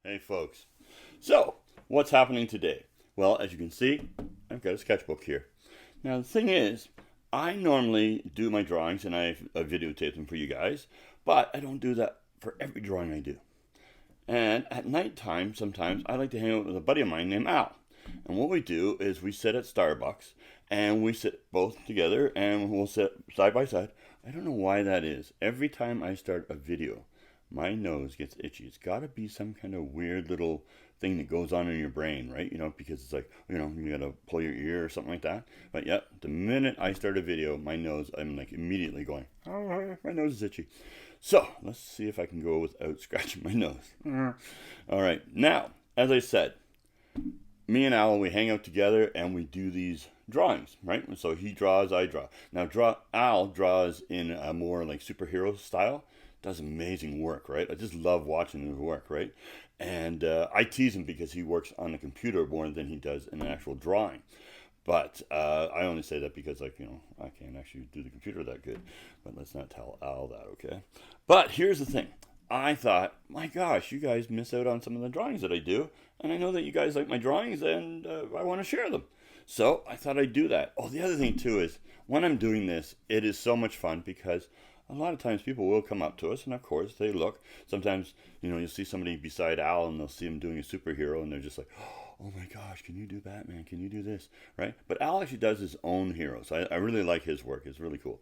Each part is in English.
Hey folks, so what's happening today? Well, as you can see, I've got a sketchbook here. Now the thing is, I normally do my drawings and I videotape them for you guys, but I don't do that for every drawing I do. And at nighttime, sometimes I like to hang out with a buddy of mine named Al. And what we do is we sit at Starbucks and we sit both together and we'll sit side by side. I don't know why that is. Every time I start a video, my nose gets itchy. It's got to be some kind of weird little thing that goes on in your brain, right? Because it's like, you got to pull your ear or something like that. But yeah, the minute I start a video, my nose, I'm like immediately going, oh, my nose is itchy. So let's see if I can go without scratching my nose. All right. Now, as I said, me and Al, we hang out together and we do these drawings, right? So he draws, I draw. Now, Al draws in a more like superhero style. Does amazing work, right? I just love watching his work, right? And I tease him because he works on the computer more than he does in an actual drawing. But I only say that because, I can't actually do the computer that good. But let's not tell Al that, okay? But here's the thing. I thought, my gosh, you guys miss out on some of the drawings that I do. And I know that you guys like my drawings and I want to share them. So I thought I'd do that. Oh, the other thing, too, is when I'm doing this, it is so much fun because a lot of times people will come up to us and of course they look. Sometimes, you'll see somebody beside Al and they'll see him doing a superhero and they're just like, oh my gosh, can you do Batman? Can you do this? Right? But Al actually does his own heroes. I really like his work. It's really cool.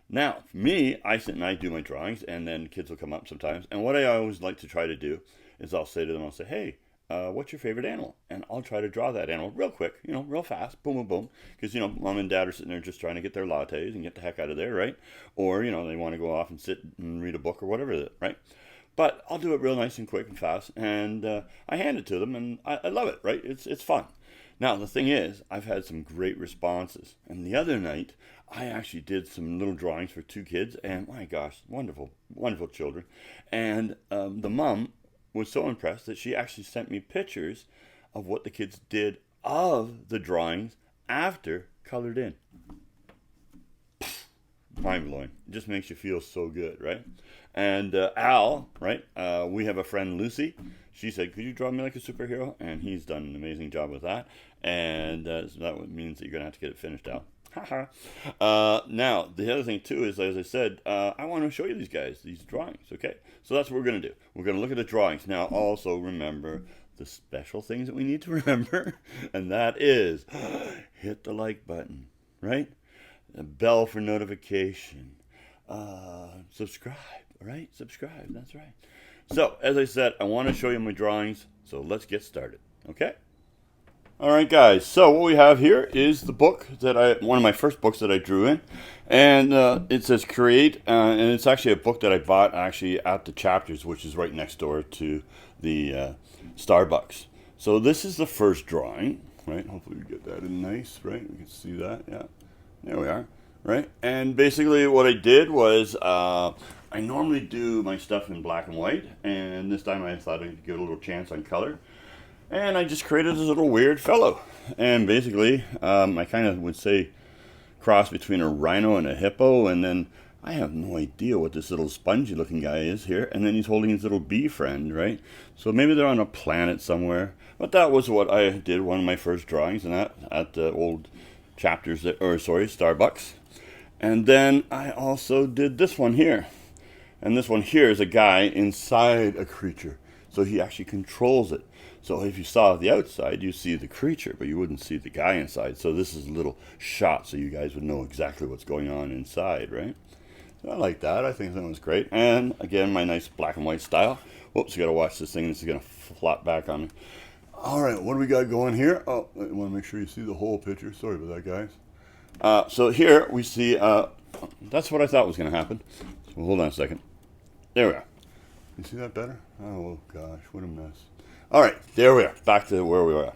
Now, me, I sit and I do my drawings and then kids will come up sometimes. And what I always like to try to do is I'll say to them, I'll say, hey, what's your favorite animal? And I'll try to draw that animal real quick, real fast, boom, boom, boom. Because, mom and dad are sitting there just trying to get their lattes and get the heck out of there, right? Or, they want to go off and sit and read a book or whatever, right? But I'll do it real nice and quick and fast. And I hand it to them and I love it, right? It's fun. Now, the thing is, I've had some great responses. And the other night, I actually did some little drawings for two kids. And my gosh, wonderful, wonderful children. And the mom was so impressed that she actually sent me pictures of what the kids did of the drawings after colored in. Mind blowing. It just makes you feel so good, right? And Al, right? We have a friend, Lucy. She said, could you draw me like a superhero? And he's done an amazing job with that. And so that means that you're going to have to get it finished, Al. Now, the other thing, too, is, as I said, I want to show you these drawings, okay? So that's what we're going to do. We're going to look at the drawings. Now, also remember the special things that we need to remember, and that is hit the like button, right? A bell for notification. Subscribe, right? Subscribe, that's right. So, as I said, I want to show you my drawings, so let's get started, okay? All right, guys. So what we have here is the book one of my first books that I drew in, and it says Create, and it's actually a book that I bought actually at the Chapters, which is right next door to the Starbucks. So this is the first drawing, right? Hopefully we get that in nice, right? We can see that, yeah. There we are, right? And basically what I did was I normally do my stuff in black and white, and this time I thought I'd give it a little chance on color. And I just created this little weird fellow. And basically, I kind of would say cross between a rhino and a hippo. And then I have no idea what this little spongy looking guy is here. And then he's holding his little bee friend, right? So maybe they're on a planet somewhere. But that was what I did, one of my first drawings, and that at the old Chapters, Starbucks. And then I also did this one here. And this one here is a guy inside a creature. So he actually controls it. So if you saw the outside, you see the creature, but you wouldn't see the guy inside. So this is a little shot so you guys would know exactly what's going on inside, right? So I like that. I think that was great. And again, my nice black and white style. Whoops, you got to watch this thing. This is going to flop back on me. All right, what do we got going here? Oh, I want to make sure you see the whole picture. Sorry about that, guys. So here we see, that's what I thought was going to happen. So hold on a second. There we are. You see that better? Oh, gosh, what a mess. All right, there we are, back to where we were.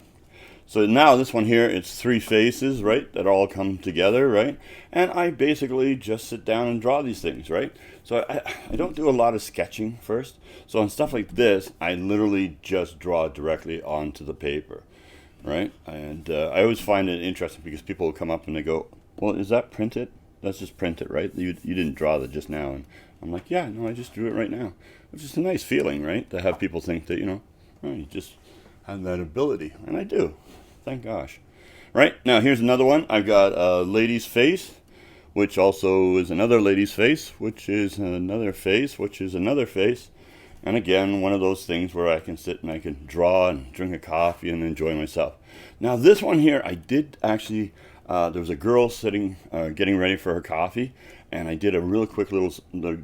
So now this one here, it's three faces, right, that all come together, right? And I basically just sit down and draw these things, right? So I don't do a lot of sketching first. So on stuff like this, I literally just draw directly onto the paper, right? And I always find it interesting because people will come up and they go, well, is that printed? That's just printed, right? You didn't draw that just now. And I'm like, yeah, no, I just drew it right now. Which is a nice feeling, right? To have people think that, Right? You just have that ability, and I do. Thank gosh. Right, now here's another one. I've got a lady's face, which also is another lady's face, which is another face, which is another face. And again, one of those things where I can sit and I can draw and drink a coffee and enjoy myself. Now this one here, I did actually, there was a girl sitting, getting ready for her coffee, and I did a real quick little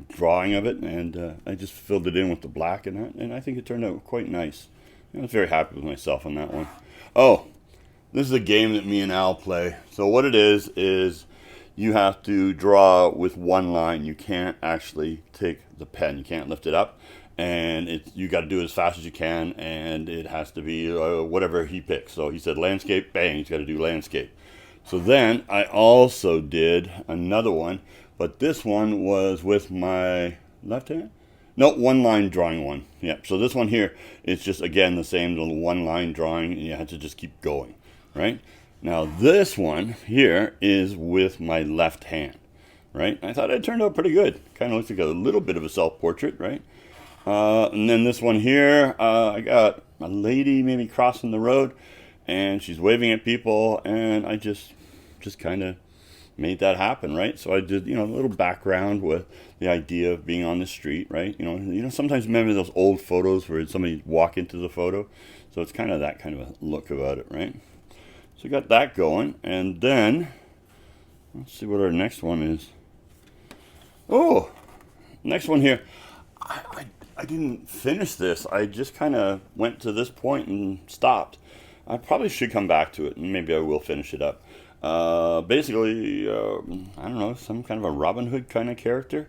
drawing of it, and I just filled it in with the black and that, and I think it turned out quite nice. I was very happy with myself on that one. Oh, this is a game that me and Al play. So what it is you have to draw with one line. You can't actually take the pen. You can't lift it up. And you got to do it as fast as you can. And it has to be whatever he picks. So he said landscape, bang, he's got to do landscape. So then I also did another one. But this one was with my left hand. No, one line drawing one. Yeah, so this one here, it's just, again, the same little one line drawing. And you have to just keep going. Right? Now this one here is with my left hand, right? I thought it turned out pretty good. Kind of looks like a little bit of a self-portrait, right? And then this one here, I got a lady maybe crossing the road, and she's waving at people, and I just kind of made that happen, right? So I did, a little background with the idea of being on the street, right? Sometimes remember those old photos where somebody walk into the photo, so it's kind of that kind of a look about it, right? So we got that going, and then let's see what our next one is. Oh, next one here. I didn't finish this. I just kind of went to this point and stopped. I probably should come back to it, and maybe I will finish it up. Basically, I don't know, some kind of a Robin Hood kind of character,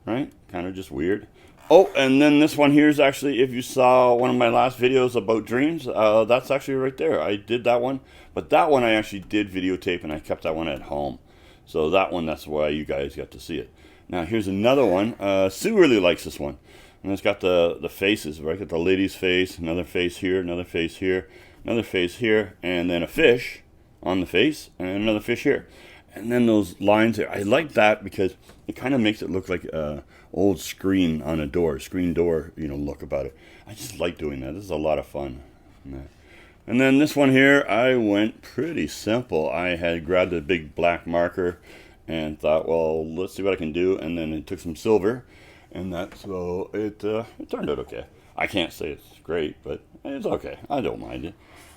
right? Kind of just weird. Oh, and then this one here is actually, if you saw one of my last videos about dreams, that's actually right there. I did that one, but that one I actually did videotape, and I kept that one at home. So that one, that's why you guys got to see it. Now here's another one. Sue really likes this one. And it's got the faces, right? Got the lady's face, another face here, another face here, another face here, and then a fish on the face, and another fish here. And then those lines there, I like that because it kind of makes it look like a old screen on a door, screen door, look about it. I just like doing that. This is a lot of fun. And then this one here, I went pretty simple. I had grabbed a big black marker and thought, well, let's see what I can do. And then it took some silver, and so it turned out okay. I can't say it's great, but it's okay. I don't mind it.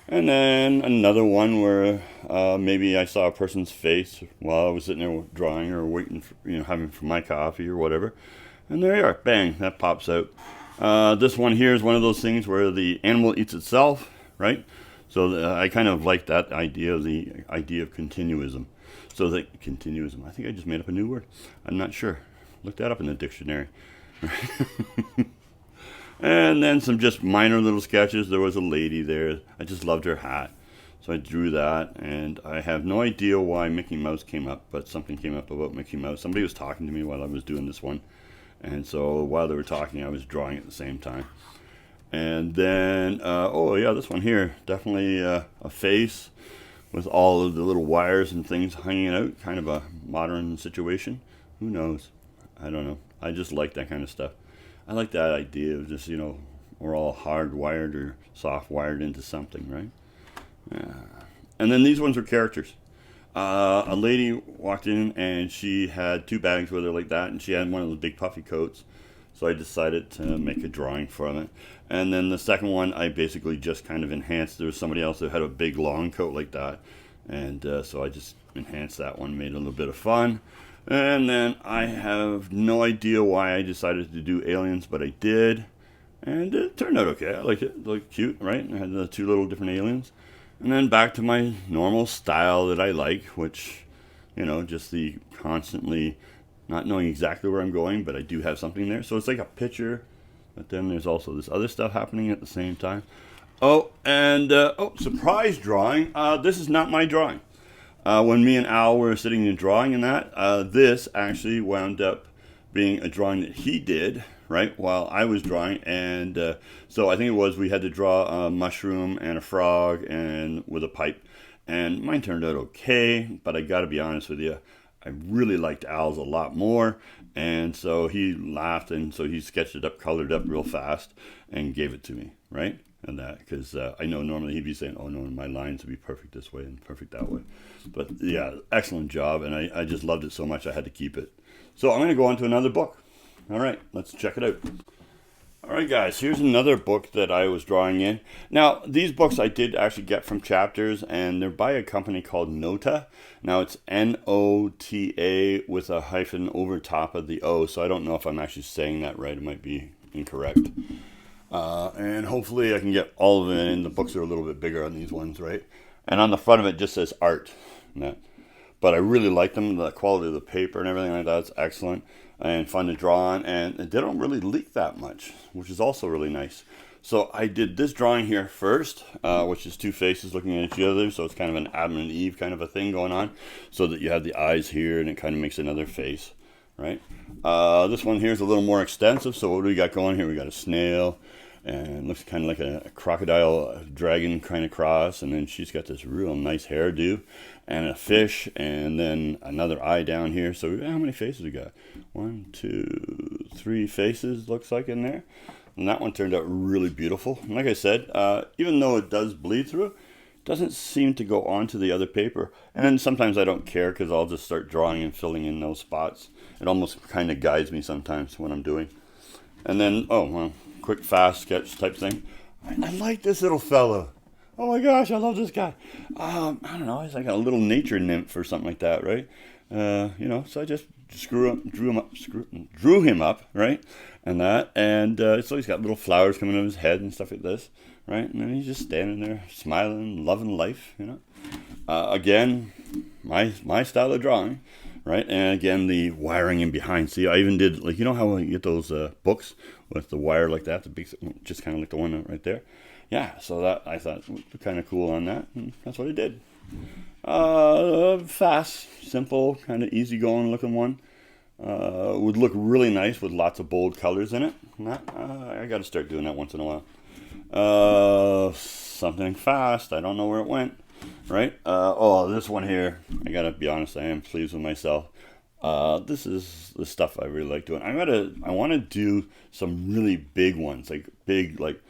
And then another one where maybe I saw a person's face while I was sitting there drawing or waiting for, having for my coffee or whatever. And there you are. Bang, that pops out. This one here is one of those things where the animal eats itself, right? So I kind of like that idea, the idea of continuism. So that continuism, I think I just made up a new word. I'm not sure. Look that up in the dictionary. And then some just minor little sketches. There was a lady there. I just loved her hat. So I drew that, and I have no idea why Mickey Mouse came up, but something came up about Mickey Mouse. Somebody was talking to me while I was doing this one. And so while they were talking, I was drawing at the same time. And then, oh yeah, this one here, definitely a face with all of the little wires and things hanging out. Kind of a modern situation. Who knows? I don't know. I just like that kind of stuff. I like that idea of just, we're all hardwired or soft wired into something, right? Yeah. And then these ones are characters. A lady walked in and she had 2 bags with her like that, and she had one of those big puffy coats. So I decided to make a drawing from it. And then the second one, I basically just kind of enhanced. There was somebody else that had a big long coat like that. And so I just enhanced that one, made it a little bit of fun. And then I have no idea why I decided to do aliens, but I did. And it turned out okay. I like it. It looked cute, right? I had the 2 little different aliens. And then back to my normal style that I like, which, just the constantly not knowing exactly where I'm going, but I do have something there. So it's like a picture, but then there's also this other stuff happening at the same time. Oh, and, surprise drawing. This is not my drawing. When me and Al were sitting and drawing and that, this actually wound up being a drawing that he did, right, while I was drawing. And so I think it was we had to draw a mushroom and a frog and with a pipe. And mine turned out okay, but I got to be honest with you, I really liked Al's a lot more. And so he laughed, and so he sketched it up, colored up real fast, and gave it to me, right? and that, because I know normally he'd be saying, oh no, my lines would be perfect this way and perfect that way. But yeah, excellent job, and I just loved it so much I had to keep it. So I'm going to go on to another book. All right, let's check it out. All right, guys, here's another book that I was drawing in. Now, these books I did actually get from Chapters, and they're by a company called Nota. Now, it's Nota with a hyphen over top of the O, so I don't know if I'm actually saying that right. It might be incorrect. And hopefully I can get all of it in. The books are a little bit bigger on these ones, right? And on the front of it just says art. But I really like them. The quality of the paper and everything like that is excellent and fun to draw on. And they don't really leak that much, which is also really nice. So I did this drawing here first, which is two faces looking at each other. So it's kind of an Adam and Eve kind of a thing going on. So that you have the eyes here and it kind of makes another face, right? This one here is a little more extensive. So what do we got going here? We got a snail. And it looks kind of like a crocodile dragon kind of cross. And then she's got this real nice hairdo. And a fish. And then another eye down here. So how many faces we got? 1, 2, 3 faces looks like in there. And that one turned out really beautiful. And like I said, even though it does bleed through, it doesn't seem to go onto the other paper. And then sometimes I don't care because I'll just start drawing and filling in those spots. It almost kind of guides me sometimes when I'm doing. And then, oh, well, quick, fast sketch type thing. I like this little fellow. Oh my gosh, I love this guy. I don't know, he's like a little nature nymph or something like that, right? So I just drew him up, right? And that, and so he's got little flowers coming out of his head and stuff like this, right? And then he's just standing there, smiling, loving life, Again, my style of drawing. Right, and again, the wiring in behind. See, I even did, like, you know how you get those books with the wire like that, the big, just kind of like the one right there? Yeah, so that, I thought, would be kind of cool on that, and that's what I did. Fast, simple, kind of easygoing looking one. Would look really nice with lots of bold colors in it. I got to start doing that once in a while. Something fast, I don't know where it went. Right? This one here, I gotta be honest, I am pleased with myself. This is the stuff I really like doing. I want to do some really big ones, like big, like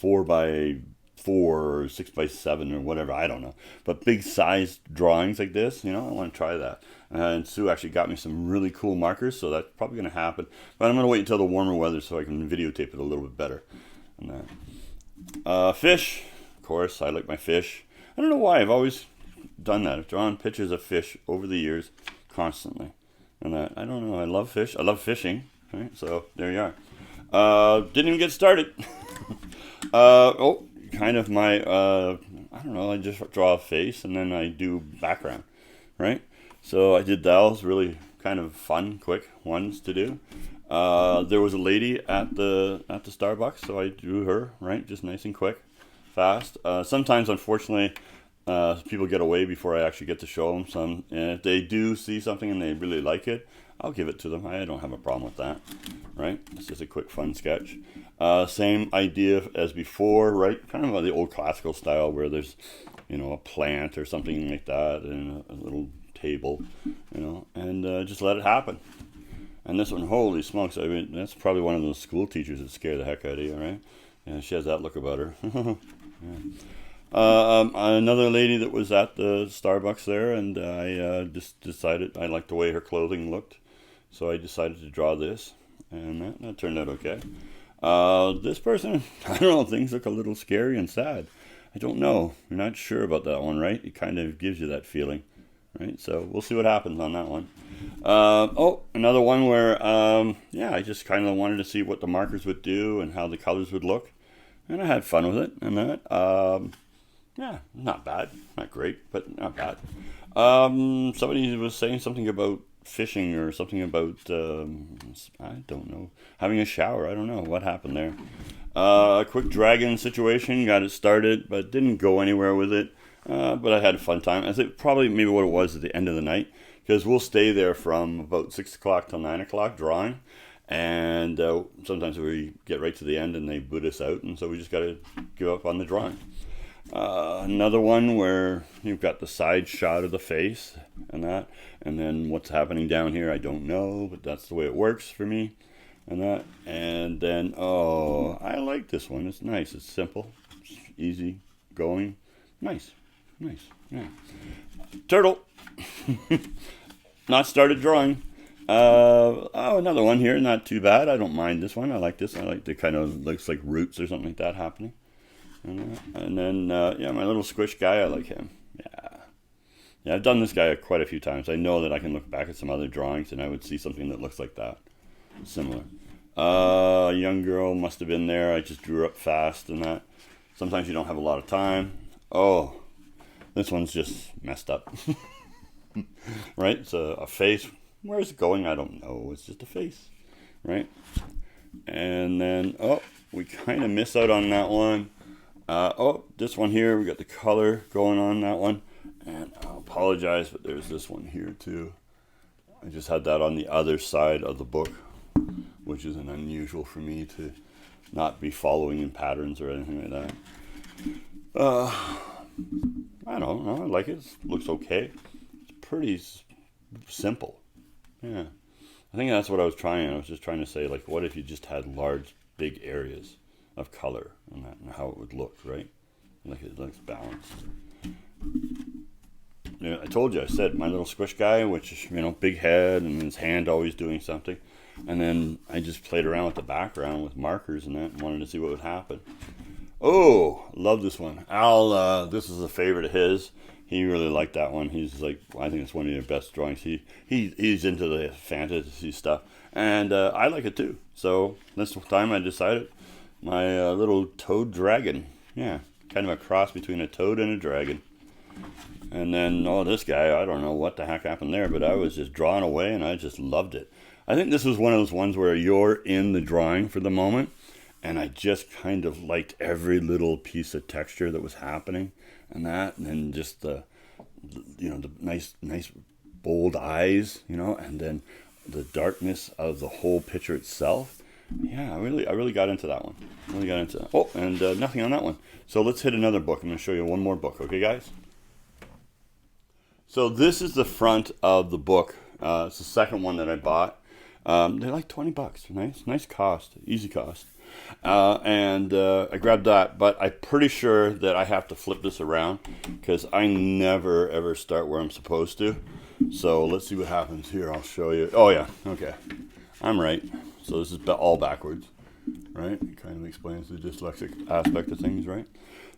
4x4 or 6x7 or whatever, I don't know. But big sized drawings like this, I want to try that. And Sue actually got me some really cool markers, so that's probably going to happen. But I'm going to wait until the warmer weather so I can videotape it a little bit better. And fish, of course, I like my fish. I don't know why, I've always done that. I've drawn pictures of fish over the years, constantly. And I don't know, I love fish. I love fishing, right? So, there you are. Didn't even get started. Kind of my, I don't know, I just draw a face and then I do background, right? So, I did those, really kind of fun, quick ones to do. There was a lady at the Starbucks, so I drew her, right? Just nice and quick. Fast. Sometimes, unfortunately, people get away before I actually get to show them some. And if they do see something and they really like it, I'll give it to them. I don't have a problem with that, right? It's just a quick, fun sketch. Same idea as before, right? Kind of the old classical style where there's, a plant or something like that and a little table, and just let it happen. And this one, holy smokes, I mean, that's probably one of those school teachers that scare the heck out of you, right? Yeah, she has that look about her. Yeah. Another lady that was at the Starbucks there, and I just decided I liked the way her clothing looked, so I decided to draw this, and that turned out okay. This person, I don't know, things look a little scary and sad. I don't know. You're not sure about that one, right? It kind of gives you that feeling, right? So we'll see what happens on that one. Another one where, I just kind of wanted to see what the markers would do and how the colors would look. And I had fun with it, and that, not bad, not great, but not bad. Somebody was saying something about fishing or something about, I don't know, having a shower. I don't know what happened there. A quick dragon situation, got it started, but didn't go anywhere with it. But I had a fun time. I think probably maybe what it was at the end of the night, because we'll stay there from about 6 o'clock till 9 o'clock drawing. And sometimes we get right to the end and they boot us out, and so we just got to give up on the drawing. Another one where you've got the side shot of the face and that, and then what's happening down here, I don't know, but that's the way it works for me. And that, and then, I like this one. It's nice. It's simple. easy going. Nice. Yeah. Turtle. Not started drawing. Another one here. Not too bad. I don't mind this one. I like this. I like the kind of looks like roots or something like that happening. And then my little squish guy. I like him. Yeah, I've done this guy quite a few times. I know that I can look back at some other drawings and I would see something that looks like that. Similar. A young girl must have been there. I just drew her up fast and that. Sometimes you don't have a lot of time. Oh, this one's just messed up. Right? It's a face. Where is it going? I don't know. It's just a face. Right? And then, we kind of miss out on that one. This one here. We got the color going on that one. And I apologize, but there's this one here too. I just had that on the other side of the book, which is unusual for me to not be following in patterns or anything like that. I don't know. I like it. It looks okay. It's pretty simple. Yeah. I think that's what I was trying. I was just trying to say, like, what if you just had large, big areas of color and how it would look, right? Like it looks balanced. Yeah, I told you, I said my little squish guy, which is, big head and his hand always doing something. And then I just played around with the background with markers and that and wanted to see what would happen. Oh, love this one. Al, this is a favorite of his. He really liked that one. He's like, I think it's one of your best drawings. He's into the fantasy stuff. And I like it too. So this time I decided my little toad dragon. Yeah, kind of a cross between a toad and a dragon. And then, this guy, I don't know what the heck happened there, but I was just drawn away and I just loved it. I think this was one of those ones where you're in the drawing for the moment, and I just kind of liked every little piece of texture that was happening and then just the nice bold eyes, and then the darkness of the whole picture itself. Yeah, I really got into that one. Really got into that. Oh, and nothing on that one. So let's hit another book. I'm going to show you one more book, okay, guys? So this is the front of the book. It's the second one that I bought. They're like $20. Nice cost, easy cost. And I grabbed that, but I'm pretty sure that I have to flip this around because I never ever start where I'm supposed to. So let's see what happens here. I'll show you. Oh yeah, okay, I'm right. So this is all backwards, right? It kind of explains the dyslexic aspect of things, right?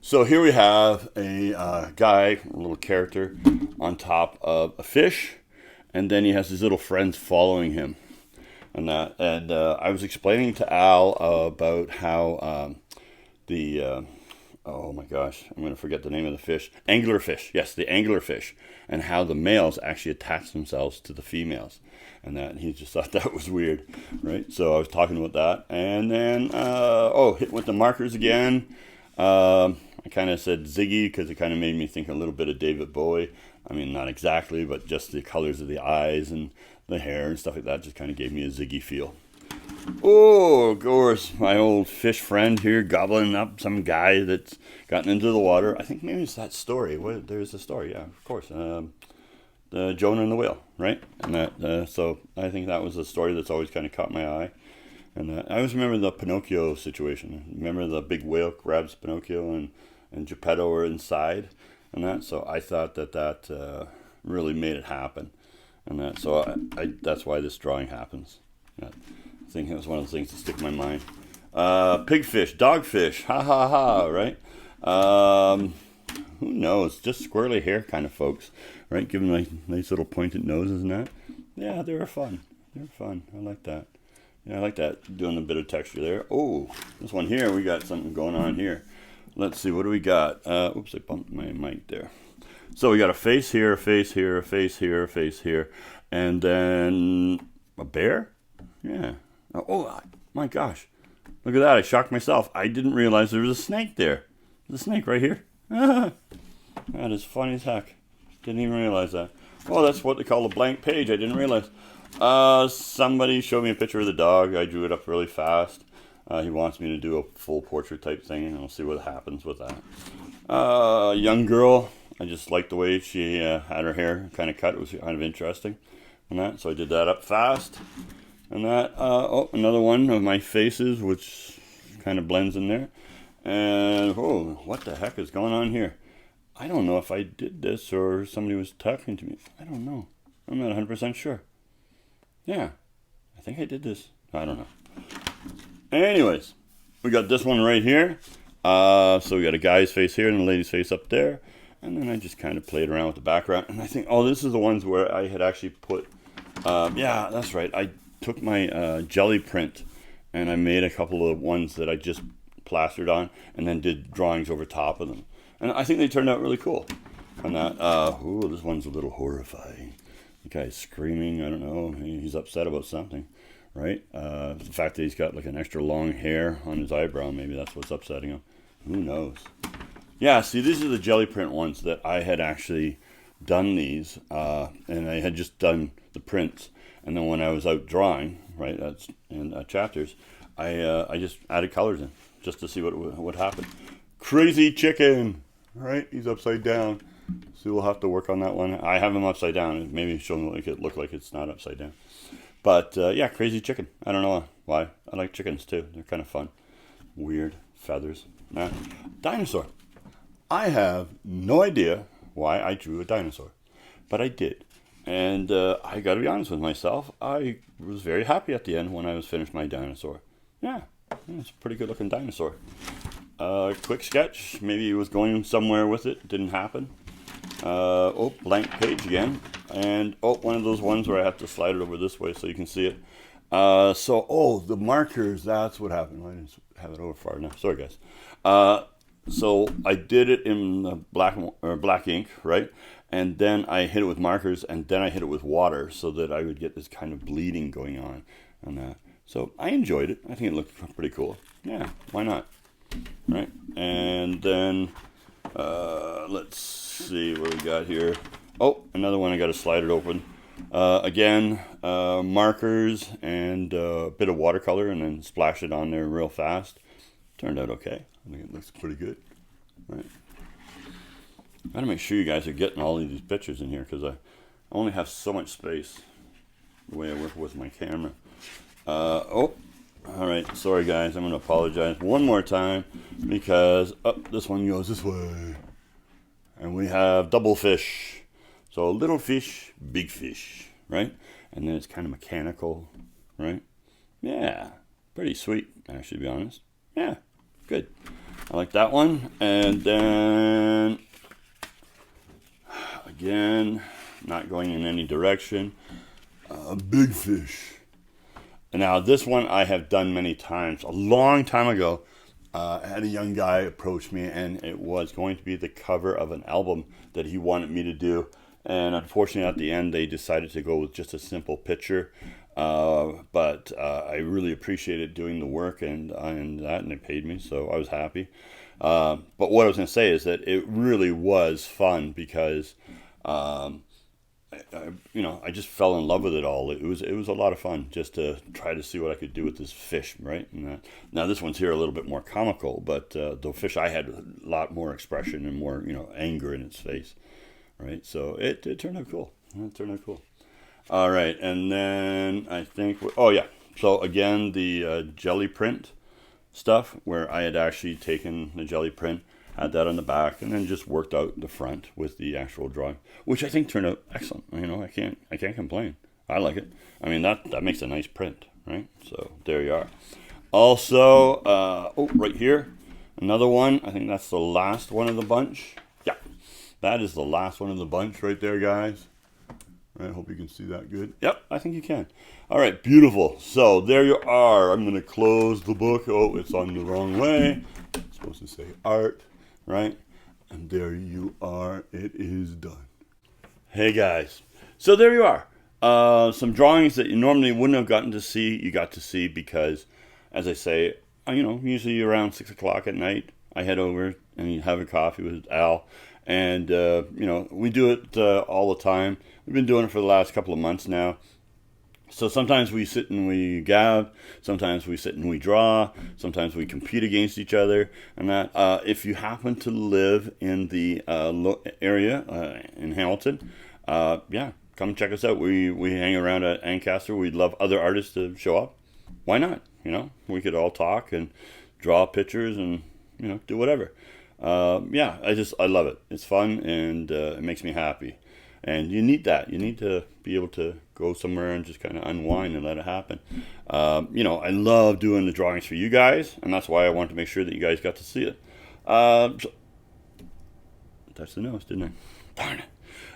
So here we have a guy, a little character, on top of a fish, and then he has his little friends following him, and I was explaining to Al about how oh my gosh, I'm going to forget the name of the fish, anglerfish, yes, the anglerfish, and how the males actually attach themselves to the females, and he just thought that was weird, right? So I was talking about that, and then hit with the markers again. I kind of said Ziggy because it kind of made me think a little bit of David Bowie. I mean, not exactly, but just the colors of the eyes and the hair and stuff like that just kind of gave me a Ziggy feel. Oh, of course, my old fish friend here gobbling up some guy that's gotten into the water. I think maybe it's that story. There's a story, yeah, of course. The Jonah and the Whale, right? And so I think that was a story that's always kind of caught my eye. And I always remember the Pinocchio situation. Remember the big whale grabs Pinocchio and Geppetto are inside and that. So I thought that really made it happen. And so that's why this drawing happens. I think it was one of the things that stick in my mind. Pigfish, dogfish, ha ha ha, right? Who knows? Just squirrely hair kind of folks, right? Give them like nice little pointed noses and that. Yeah, they were fun. I like that. Yeah, I like that, doing a bit of texture there. Oh, this one here, we got something going on here. Let's see, what do we got? Oops, I bumped my mic there. So we got a face here, a face here, a face here, a face here, and then a bear? Yeah. Oh, my gosh. Look at that, I shocked myself. I didn't realize there was a snake there. There's a snake right here. That is funny as heck. Didn't even realize that. Oh, that's what they call a blank page. I didn't realize. Somebody showed me a picture of the dog. I drew it up really fast. He wants me to do a full portrait type thing, and I'll see what happens with that. Young girl. I just liked the way she had her hair kind of cut. It was kind of interesting. And that, so I did that up fast. And that, another one of my faces, which kind of blends in there. And, oh, what the heck is going on here? I don't know if I did this or somebody was talking to me. I don't know. I'm not 100% sure. Yeah, I think I did this. I don't know. Anyways, we got this one right here. So we got a guy's face here and a lady's face up there. And then I just kind of played around with the background. And I think, oh, this is the ones where I had actually put, yeah, that's right. I took my jelly print and I made a couple of ones that I just plastered on and then did drawings over top of them. And I think they turned out really cool on that. Ooh, this one's a little horrifying. The guy's screaming. I don't know. He's upset about something, right? The fact that he's got like an extra long hair on his eyebrow, maybe that's what's upsetting him. Who knows? Yeah, see, these are the jelly print ones that I had actually done these. And I had just done the prints. And then when I was out drawing, right, that's in chapters, I just added colors in just to see what happened. Crazy chicken! Right, he's upside down. So we'll have to work on that one. I have him upside down. Maybe show him like it look like it's not upside down. But yeah, crazy chicken. I don't know why. I like chickens too. They're kind of fun. Weird feathers. Nah. Dinosaur. I have no idea why I drew a dinosaur, but I did. And I got to be honest with myself. I was very happy at the end when I was finished my dinosaur. Yeah, it's a pretty good looking dinosaur. Quick sketch. Maybe he was going somewhere with it. Didn't happen. Oh, blank page again. And, oh, one of those ones where I have to slide it over this way so you can see it. Oh, the markers. That's what happened. I didn't have it over far enough. Sorry, guys. So I did it in the black ink, right? And then I hit it with markers, and then I hit it with water so that I would get this kind of bleeding going on that. So I enjoyed it. I think it looked pretty cool. Yeah, why not? Right, and then let's see what we got here. Oh, another one. I got to slide it open. Again, markers and a bit of watercolor, and then splash it on there real fast. Turned out okay. I think it looks pretty good. Right. I gotta make sure you guys are getting all of these pictures in here because I only have so much space the way I work with my camera. Oh. All right, sorry guys, I'm going to apologize one more time because this one goes this way. And we have double fish. So little fish, big fish, right? And then it's kind of mechanical, right? Yeah, pretty sweet, actually, to be honest. Yeah, good. I like that one. And then, again, not going in any direction. Big fish. And now this one I have done many times. A long time ago, I had a young guy approach me, and it was going to be the cover of an album that he wanted me to do. And unfortunately, at the end, they decided to go with just a simple picture. But I really appreciated doing the work and they paid me, so I was happy. But what I was going to say is that it really was fun because I just fell in love with it all. It was a lot of fun just to try to see what I could do with this fish, right? And now this one's here a little bit more comical, but the fish I had a lot more expression and more anger in its face, right? So it turned out cool. It turned out cool. All right, and then I think so again the jelly print stuff where I had actually taken the jelly print, had that on the back, and then just worked out the front with the actual drawing, which I think turned out excellent. I can't complain. I like it. I mean, that makes a nice print, right? So there you are. Also, right here, another one. I think that's the last one of the bunch. Yeah, that is the last one of the bunch right there, guys. I hope you can see that good. Yep, I think you can. All right, beautiful. So there you are. I'm going to close the book. Oh, it's on the wrong way. It's supposed to say art. Right? And there you are. It is done. Hey guys. So there you are. Some drawings that you normally wouldn't have gotten to see, you got to see because, as I say, usually around 6 o'clock at night, I head over and have a coffee with Al. And, we do it all the time. We've been doing it for the last couple of months now. So sometimes we sit and we gab, sometimes we sit and we draw, sometimes we compete against each other, and that. If you happen to live in the area in Hamilton, come check us out. We hang around at Ancaster. We'd love other artists to show up. Why not? We could all talk and draw pictures and do whatever. Yeah, I love it. It's fun, and it makes me happy. And you need that. You need to be able to go somewhere and just kind of unwind and let it happen. I love doing the drawings for you guys, and that's why I wanted to make sure that you guys got to see it. Touched the nose, didn't I? Darn it.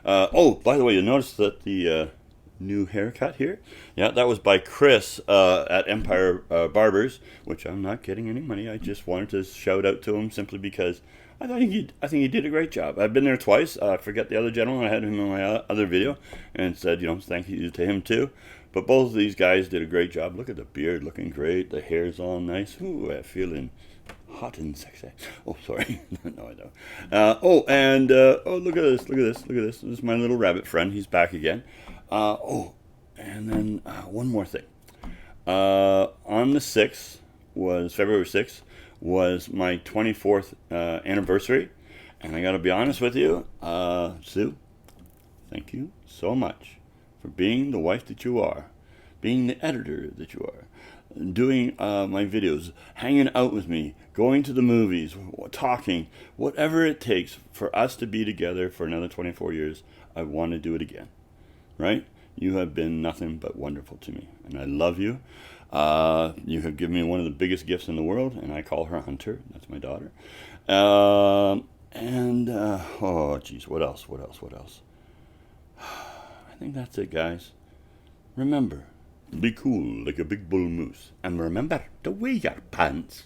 Oh, by the way, you notice that the new haircut here? Yeah, that was by Chris at Empire Barbers, which I'm not getting any money. I just wanted to shout out to him simply because I think he did a great job. I've been there twice. I forget the other gentleman. I had him in my other video and said, thank you to him too. But both of these guys did a great job. Look at the beard looking great. The hair's all nice. Ooh, I'm feeling hot and sexy. Oh, sorry. No, I don't. Look at this. Look at this. Look at this. This is my little rabbit friend. He's back again. And then one more thing. On the 6th, February 6th, was my 24th anniversary. And I got to be honest with you, Sue, thank you so much for being the wife that you are, being the editor that you are, doing my videos, hanging out with me, going to the movies, talking, whatever it takes for us to be together for another 24 years. I want to do it again, right? You have been nothing but wonderful to me, and I love you. You have given me one of the biggest gifts in the world, and I call her Hunter. That's my daughter. Oh, geez, what else? I think that's it, guys. Remember, be cool like a big bull moose, and remember to wear your pants.